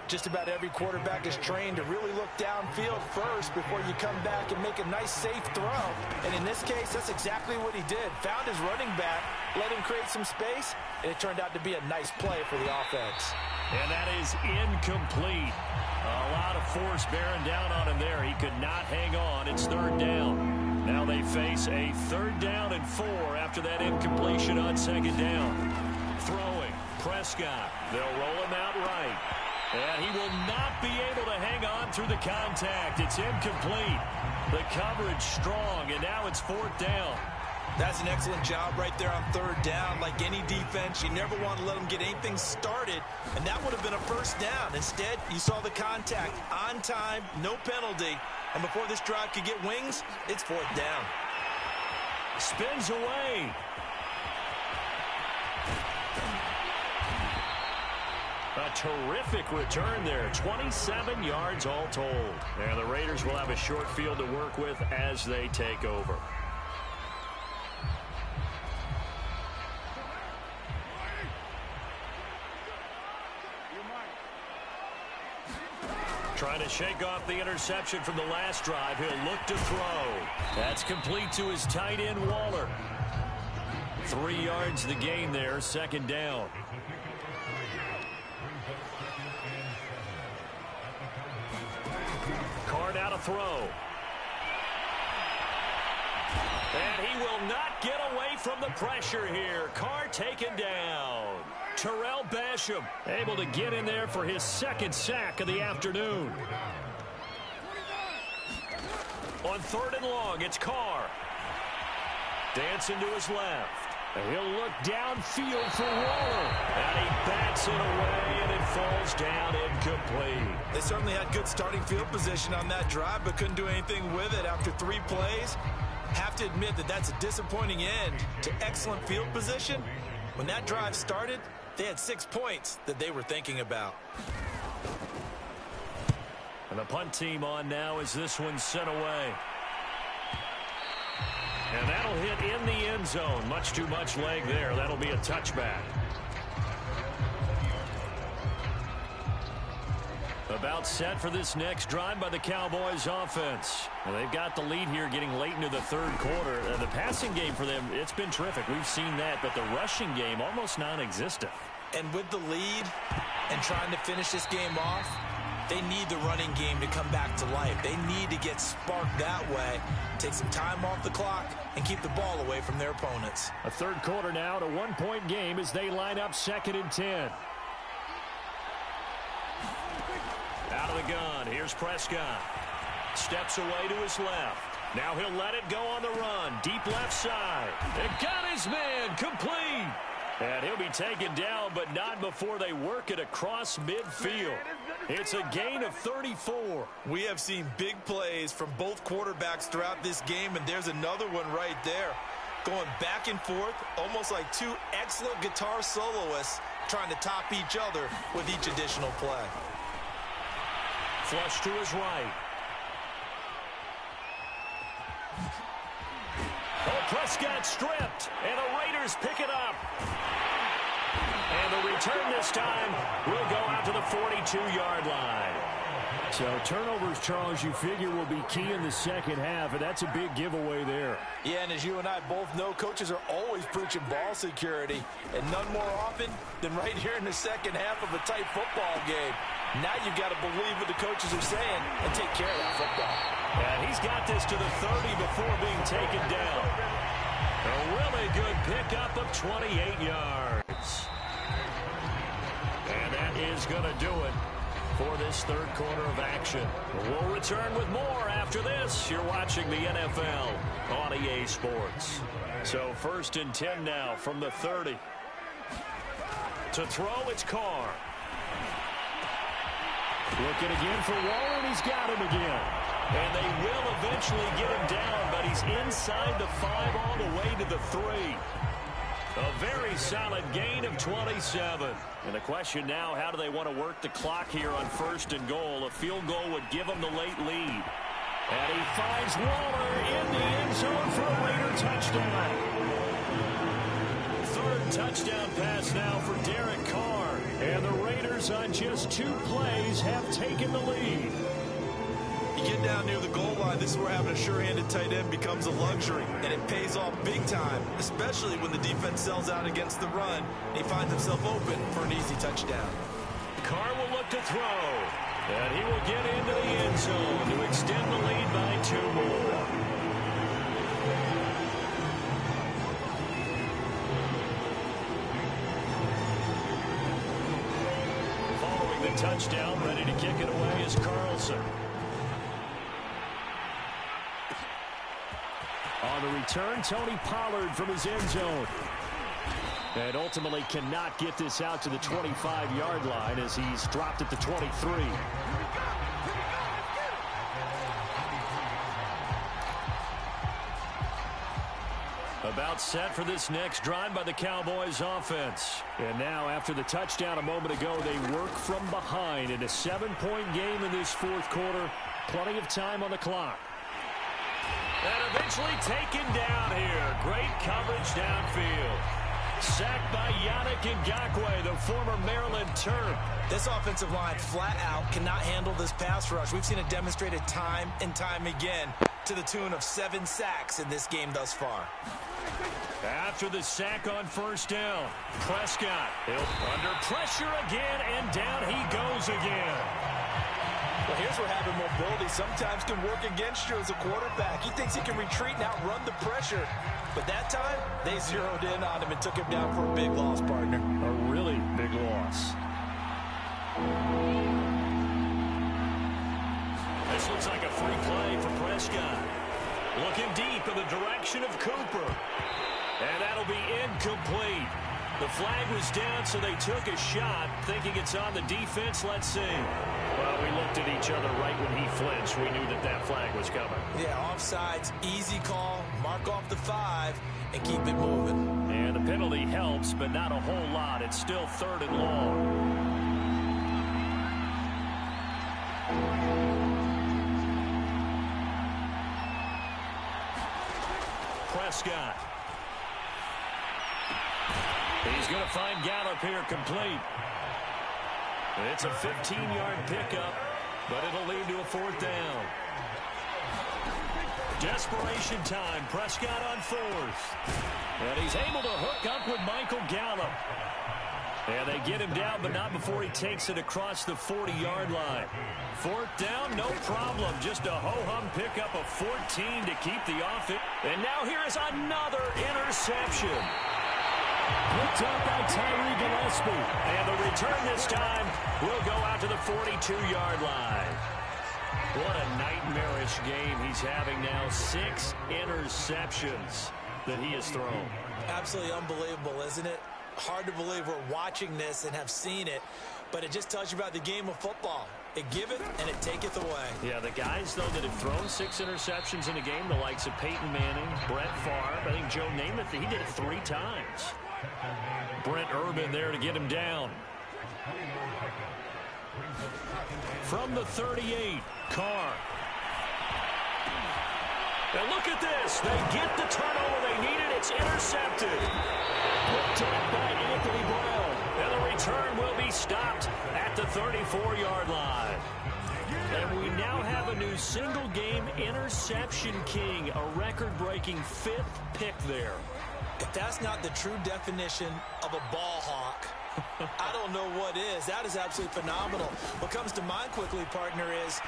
Just about every quarterback is trained to really look downfield first before you come back and make a nice, safe throw. And in this case, that's exactly what he did. Found his running back, let him create some space, and it turned out to be a nice play for the offense. And that is incomplete. A lot of force bearing down on him there. He could not hang on. It's 3rd down. Now they face a 3rd down and 4 after that incompletion on 2nd down. Throwing, Prescott. They'll roll him out right. And he will not be able to hang on through the contact. It's incomplete. The coverage strong, and now it's 4th down. That's an excellent job right there on third down. Like any defense, you never want to let them get anything started, and that would have been a first down. Instead, you saw the contact on time, no penalty, and before this drive could get wings, it's fourth down. Spins away. A terrific return there. 27 yards all told. And the Raiders will have a short field to work with as they take over. Trying to shake off the interception from the last drive. He'll look to throw. That's complete to his tight end, Waller. 3 yards the gain there, second down. Carr now to throw. And he will not get away from the pressure here. Carr taken down. Terrell Basham able to get in there for his second sack of the afternoon. On third and long, it's Carr. Dancing to his left. And he'll look downfield for Waller. And he bats it away, and it falls down incomplete. They certainly had good starting field position on that drive, but couldn't do anything with it after 3 plays. Have to admit that that's a disappointing end to excellent field position. When that drive started, they had 6 points that they were thinking about. And the punt team on now as this one's sent away. And that'll hit in the end zone. Much too much leg there. That'll be a touchback. About set for this next drive by the Cowboys offense. Well, they've got the lead here getting late into the third quarter. The passing game for them, it's been terrific. We've seen that, but the rushing game almost non-existent. And with the lead and trying to finish this game off, they need the running game to come back to life. They need to get sparked that way, take some time off the clock, and keep the ball away from their opponents. A third quarter now, a 1-point game as they line up 2nd and 10. Out of the gun, here's Prescott. Steps away to his left. Now he'll let it go on the run. Deep left side. It got his man complete. And he'll be taken down, but not before they work it across midfield. It's a gain of 34. We have seen big plays from both quarterbacks throughout this game, and there's another one right there. Going back and forth, almost like 2 excellent guitar soloists trying to top each other with each additional play. Flush to his right. Oh, Prescott stripped, and the Raiders pick it up. And the return this time will go out to the 42-yard line. So turnovers, Charles, you figure will be key in the second half, and that's a big giveaway there. Yeah, and as you and I both know, coaches are always preaching ball security, and none more often than right here in the second half of a tight football game. Now you've got to believe what the coaches are saying and take care of that football. And he's got this to the 30 before being taken down. A really good pickup of 28 yards. And that is going to do it for this third quarter of action. We'll return with more after this. You're watching the NFL on EA Sports. So 1st and 10 now from the 30. To throw, it's Carr. Looking again for Waller, and he's got him again. And they will eventually get him down, but he's inside the 5 all the way to the 3. A very solid gain of 27. And the question now, how do they want to work the clock here on 1st and goal? A field goal would give them the late lead. And he finds Waller in the end zone for a Raider touchdown. 3rd touchdown pass now for Derek Carr. And the Raiders on just 2 plays have taken the lead. You get down near the goal line, this is where having a sure-handed tight end becomes a luxury, and it pays off big time, especially when the defense sells out against the run, and he finds himself open for an easy touchdown. Carr will look to throw, and he will get into the end zone to extend the lead by 2 more. Following the touchdown, ready to kick it away is Carlson. On the return, Tony Pollard from his end zone. And ultimately cannot get this out to the 25-yard line as he's dropped at the 23. About set for this next drive by the Cowboys offense. And now after the touchdown a moment ago, they work from behind in a 7-point game in this fourth quarter. Plenty of time on the clock. And eventually taken down here. Great coverage downfield. Sacked by Yannick Ngakoue, the former Maryland Terp. This offensive line flat out cannot handle this pass rush. We've seen it demonstrated time and time again to the tune of 7 sacks in this game thus far. After the sack on first down, Prescott under pressure again, and down he goes again. Well, here's where having mobility sometimes can work against you as a quarterback. He thinks he can retreat and outrun the pressure. But that time, they zeroed in on him and took him down for a big loss, partner. A really big loss. This looks like a free play for Prescott. Looking deep in the direction of Cooper. And that'll be incomplete. The flag was down, so they took a shot, thinking it's on the defense. Let's see. Well, we looked at each other right when he flinched. We knew that that flag was coming. Yeah, offsides, easy call, mark off the 5, and keep it moving. And the penalty helps, but not a whole lot. It's still 3rd and long. Prescott. He's going to find Gallup here complete. It's a 15-yard pickup, but it'll lead to a 4th down. Desperation time. Prescott on 4th. And he's able to hook up with Michael Gallup. And they get him down, but not before he takes it across the 40-yard line. 4th down, no problem. Just a ho-hum pickup of 14 to keep the offense. And now here is another interception. Picked up by Tyree Gillespie. And the return this time will go out to the 42-yard line. What a nightmarish game he's having now. 6 interceptions that he has thrown. Absolutely unbelievable, isn't it? Hard to believe we're watching this and have seen it, but it just tells you about the game of football. It giveth and it taketh away. Yeah, the guys, though, that have thrown 6 interceptions in a game, the likes of Peyton Manning, Brett Favre, I think Joe Namath, he did it 3 times. Brent Urban there to get him down. From the 38, Carr. And look at this. They get the turnover they needed. It's intercepted. Picked up by Anthony Brown. And the return will be stopped at the 34-yard line. And we now have a new single-game interception king, a record-breaking 5th pick there. If that's not the true definition of a ball hawk, I don't know what is. That is absolutely phenomenal. What comes to mind quickly, partner, is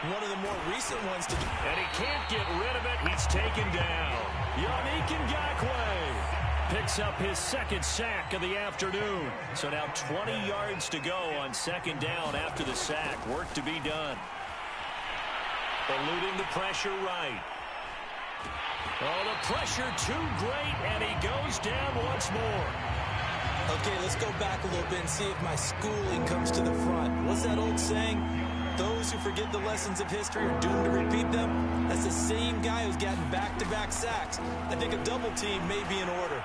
one of the more recent ones to... And he can't get rid of it. He's taken down. Yannick Ngakoue picks up his 2nd sack of the afternoon. So now 20 yards to go on 2nd down after the sack. Work to be done. Eluding the pressure right. Oh, the pressure too great, and he goes down once more. Okay, let's go back a little bit and see if my schooling comes to the front. What's that old saying? Those who forget the lessons of history are doomed to repeat them. That's the same guy who's gotten back-to-back sacks. I think a double team may be in order.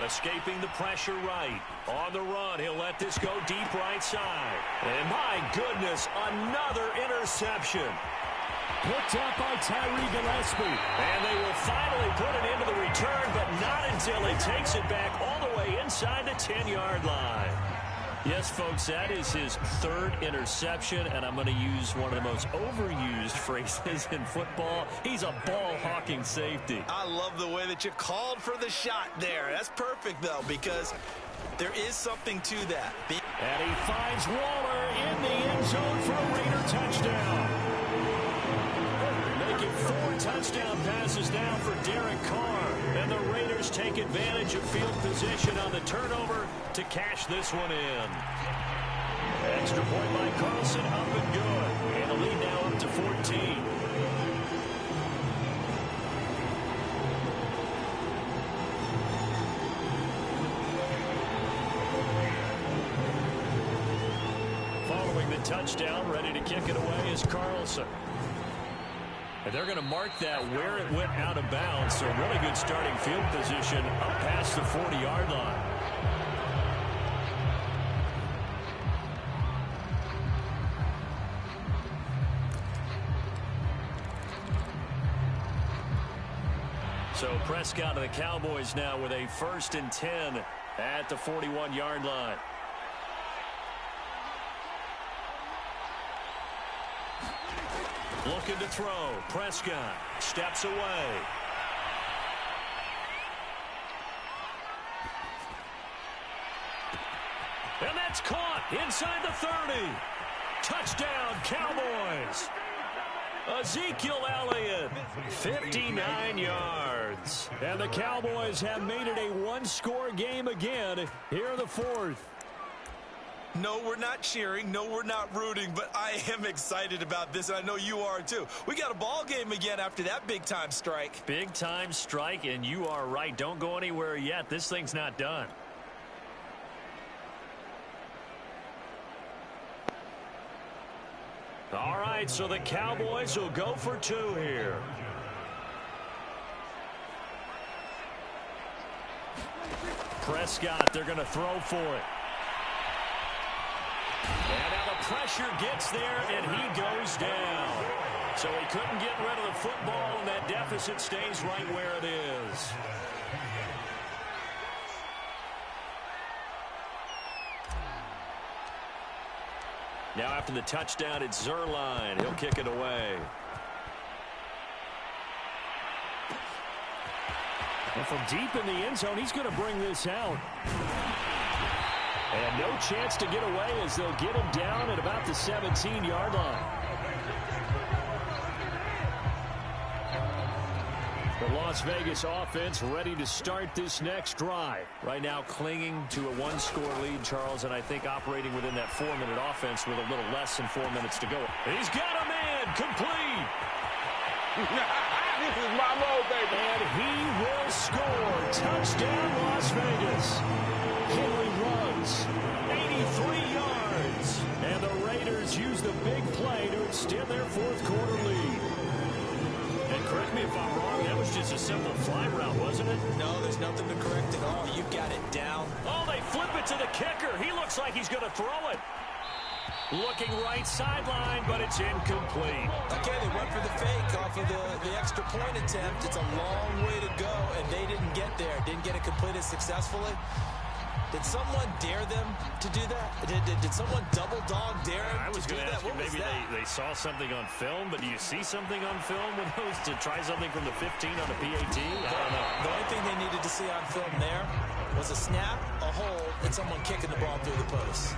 Escaping the pressure right. On the run, he'll let this go deep right side. And my goodness, another interception. Picked up by Tyree Gillespie. And they will finally put it into the return, but not until he takes it back all the way inside the 10-yard line. Yes, folks, that is his 3rd interception, and I'm going to use one of the most overused phrases in football. He's a ball-hawking safety. I love the way that you called for the shot there. That's perfect, though, because there is something to that. And he finds Waller in the end zone for a Raider touchdown. Making 4 touchdown passes now for Derek Carr. And the Raiders take advantage of field position on the turnover to cash this one in. Extra point by Carlson, up and good. And the lead now up to 14. touchdown. Ready to kick it away is Carlson. And they're going to mark that where it went out of bounds. So really good starting field position up past the 40-yard line. So Prescott and the Cowboys now with a 1st and 10 at the 41-yard line. Looking to throw. Prescott steps away. And that's caught inside the 30. Touchdown, Cowboys. Ezekiel Elliott, 59 yards. And the Cowboys have made it a one-score game again here in the 4th. No, we're not cheering. No, we're not rooting, but I am excited about this, and I know you are too. We got a ball game again after that big-time strike. Big-time strike, and you are right. Don't go anywhere yet. This thing's not done. All right, so the Cowboys will go for 2 here. Prescott, they're going to throw for it. And now the pressure gets there, and he goes down. So he couldn't get rid of the football, and that deficit stays right where it is. Now after the touchdown, it's Zerline. He'll kick it away. And from deep in the end zone, he's going to bring this out. And no chance to get away as they'll get him down at about the 17-yard line. The Las Vegas offense ready to start this next drive. Right now clinging to a one-score lead, Charles, and I think operating within that 4-minute offense with a little less than 4 minutes to go. He's got a man complete. This is my mode, baby. And he will score. Touchdown, Las Vegas. Henry runs 83 yards. And the Raiders use the big play to extend their 4th quarter lead. And correct me if I'm wrong, that was just a simple fly route, wasn't it? No, there's nothing to correct at all. You've got it down. Oh, they flip it to the kicker. He looks like he's going to throw it. Looking right sideline, but it's incomplete. Okay, they went for the fake off of the extra point attempt. It's a long way to go, and they didn't get there. Didn't get it completed successfully. Did someone dare them to do that? Did someone double dog dare them I was to do going to that? ask you, maybe they saw something on film, but do you see something on film with those to try something from the 15 on a PAT? I don't know. The only thing they needed to see on film there was a snap, a hold, and someone kicking the ball through the post.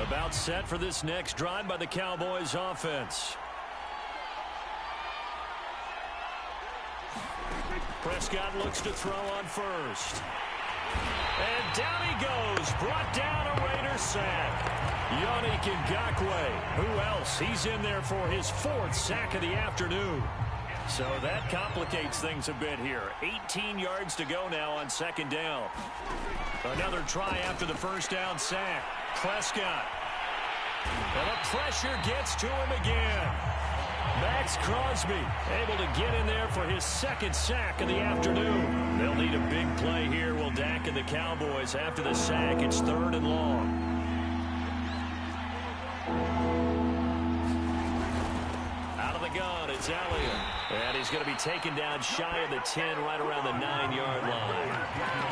About set for this next drive by the Cowboys offense. Prescott looks to throw on first. And down he goes. Brought down a Raiders sack. Yannick Ngakoue. Who else? He's in there for his 4th sack of the afternoon. So that complicates things a bit here. 18 yards to go now on 2nd down. Another try after the first down sack. Prescott. And the pressure gets to him again. Max Crosby able to get in there for his 2nd sack of the afternoon. They'll need a big play here, will Dak and the Cowboys. After the sack, it's 3rd and long. Out of the gun, it's Elliott. And he's going to be taken down shy of the 10, right around the 9-yard line.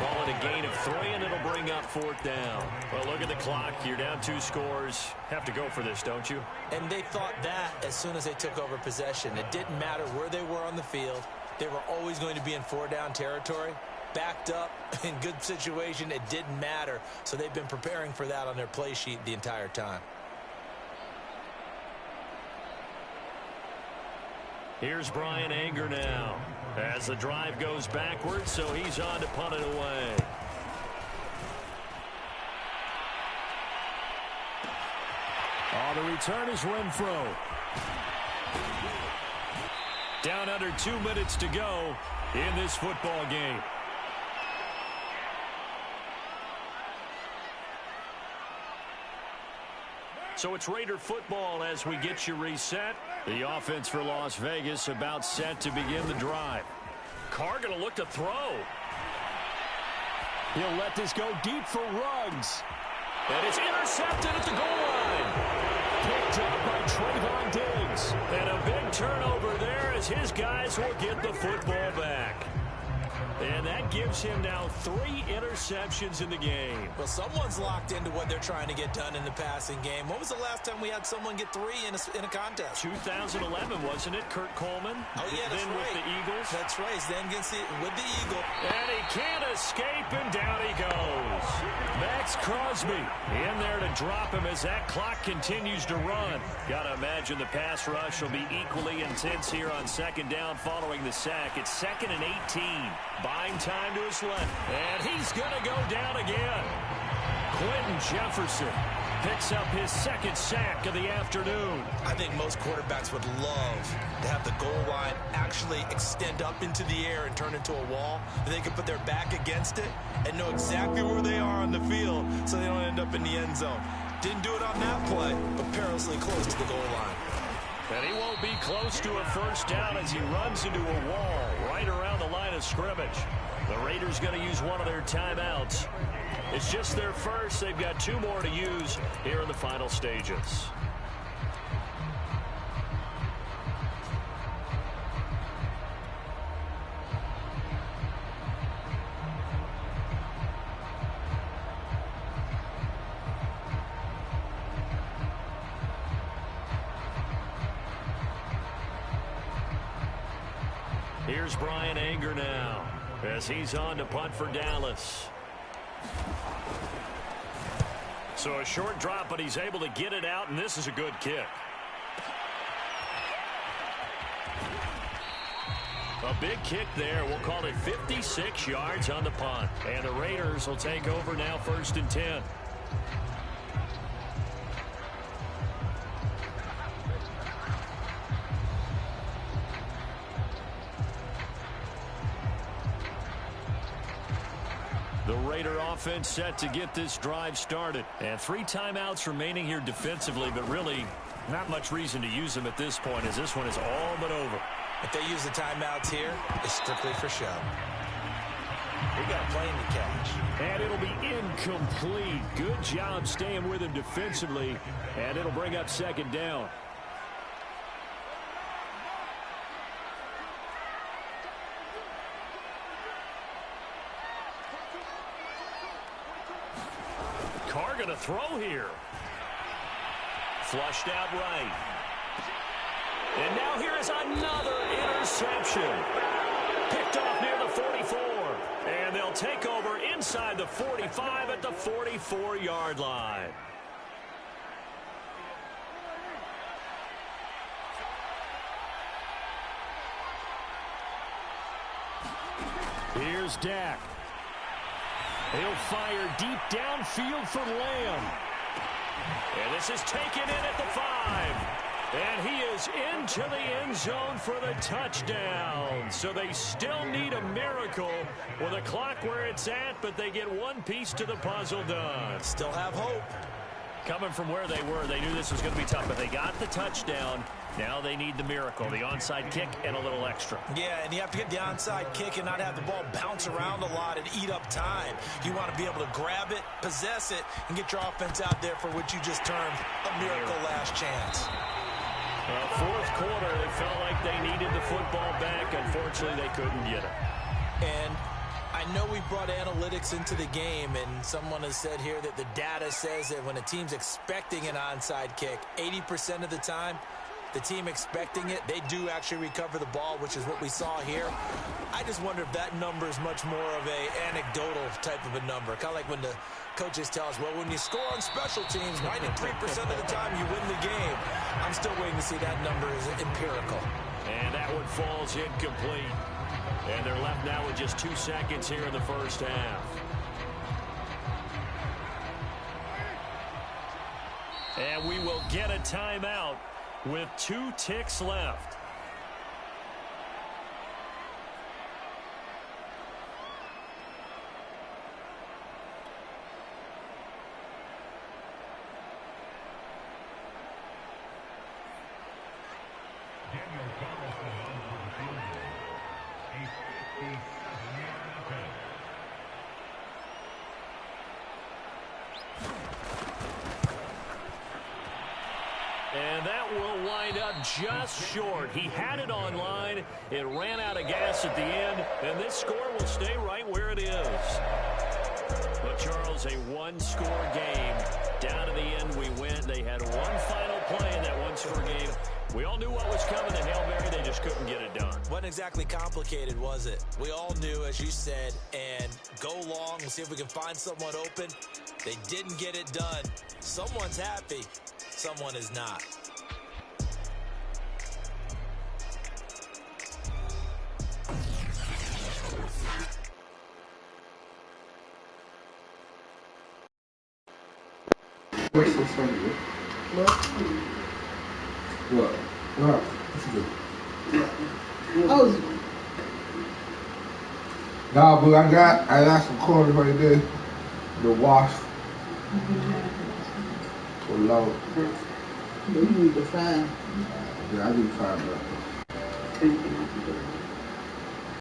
Ball at a gain of 3, and it'll bring up 4th down. Well, look at the clock. You're down 2 scores. Have to go for this, don't you? And they thought that as soon as they took over possession. It didn't matter where they were on the field. They were always going to be in 4-down territory. Backed up, in good situation, it didn't matter. So they've been preparing for that on their play sheet the entire time. Here's Brian Anger now as the drive goes backwards, so he's on to punt it away. The return is Renfro. Down under 2 minutes to go in this football game. So it's Raider football as we get you reset. The offense for Las Vegas about set to begin the drive. Carr going to look to throw. He'll let this go deep for Ruggs. And it's intercepted at the goal line. Picked up by Trayvon Diggs. And a big turnover there as his guys will get the football back. And that gives him now 3 interceptions in the game. Well, someone's locked into what they're trying to get done in the passing game. When was the last time we had someone get 3 in a contest? 2011, wasn't it? Kurt Coleman. Oh, yeah, that's then right. With the Eagles. That's right. Then with the Eagle. And he can't escape, and down he goes. Max Crosby in there to drop him as that clock continues to run. Got to imagine the pass rush will be equally intense here on second down following the sack. It's 2nd and 18. Buying time to his left. And he's going to go down again. Quentin Jefferson picks up his 2nd sack of the afternoon. I think most quarterbacks would love to have the goal line actually extend up into the air and turn into a wall. And they can put their back against it and know exactly where they are on the field so they don't end up in the end zone. Didn't do it on that play, but perilously close to the goal line. And he won't be close to a first down as he runs into a wall right around the line of scrimmage. The Raiders going to use one of their timeouts. It's just their first. They've got 2 more to use here in the final stages. Here's Brian Anger now as he's on to punt for Dallas. So a short drop, but he's able to get it out, and this is a good kick. A big kick there. We'll call it 56 yards on the punt. And the Raiders will take over now 1st and 10. The Raider offense set to get this drive started. And 3 timeouts remaining here defensively, but really not much reason to use them at this point as this one is all but over. If they use the timeouts here, it's strictly for show. We got a plane to catch. And it'll be incomplete. Good job staying with him defensively. And it'll bring up 2nd down. Carr going to throw here. Flushed out right. And now here is another interception. Picked off near the 44. And they'll take over inside the 45 at the 44-yard line. Here's Dak. He'll fire deep downfield for Lamb. And this is taken in at the 5. And he is into the end zone for the touchdown. So they still need a miracle with a clock where it's at, but they get one piece to the puzzle done. Still have hope. Coming from where they were, they knew this was going to be tough, but they got the touchdown. Now they need the miracle, the onside kick and a little extra. Yeah, and you have to get the onside kick and not have the ball bounce around a lot and eat up time. You want to be able to grab it, possess it, and get your offense out there for what you just termed a miracle last chance. Fourth quarter, they felt like they needed the football back. Unfortunately, they couldn't get it. And I know we brought analytics into the game, and someone has said here that the data says that when a team's expecting an onside kick, 80% of the time, the team expecting it, they do actually recover the ball, which is what we saw here. I just wonder if that number is much more of a anecdotal type of a number. Kind of like when the coaches tell us, well, when you score on special teams, 93% of the time you win the game. I'm still waiting to see that number is empirical. And that one falls incomplete. And they're left now with just 2 seconds here in the first half. And we will get a timeout with 2 ticks left. that will wind up just short. He had it online. It ran out of gas at the end, and this score will stay right where it is. But, Charles, a one-score game. Down to the end we went. They had one final play in that one-score game. We all knew what was coming. The Hail Mary, they just couldn't get it done. Wasn't exactly complicated, was it? We all knew, as you said, and go long and see if we can find someone open. They didn't get it done. Someone's happy. Someone is not. What's so funny? What? What? What? Oh. Nah, but I got some corners right there. The wash. For low. You need to find. Yeah, I need to find that.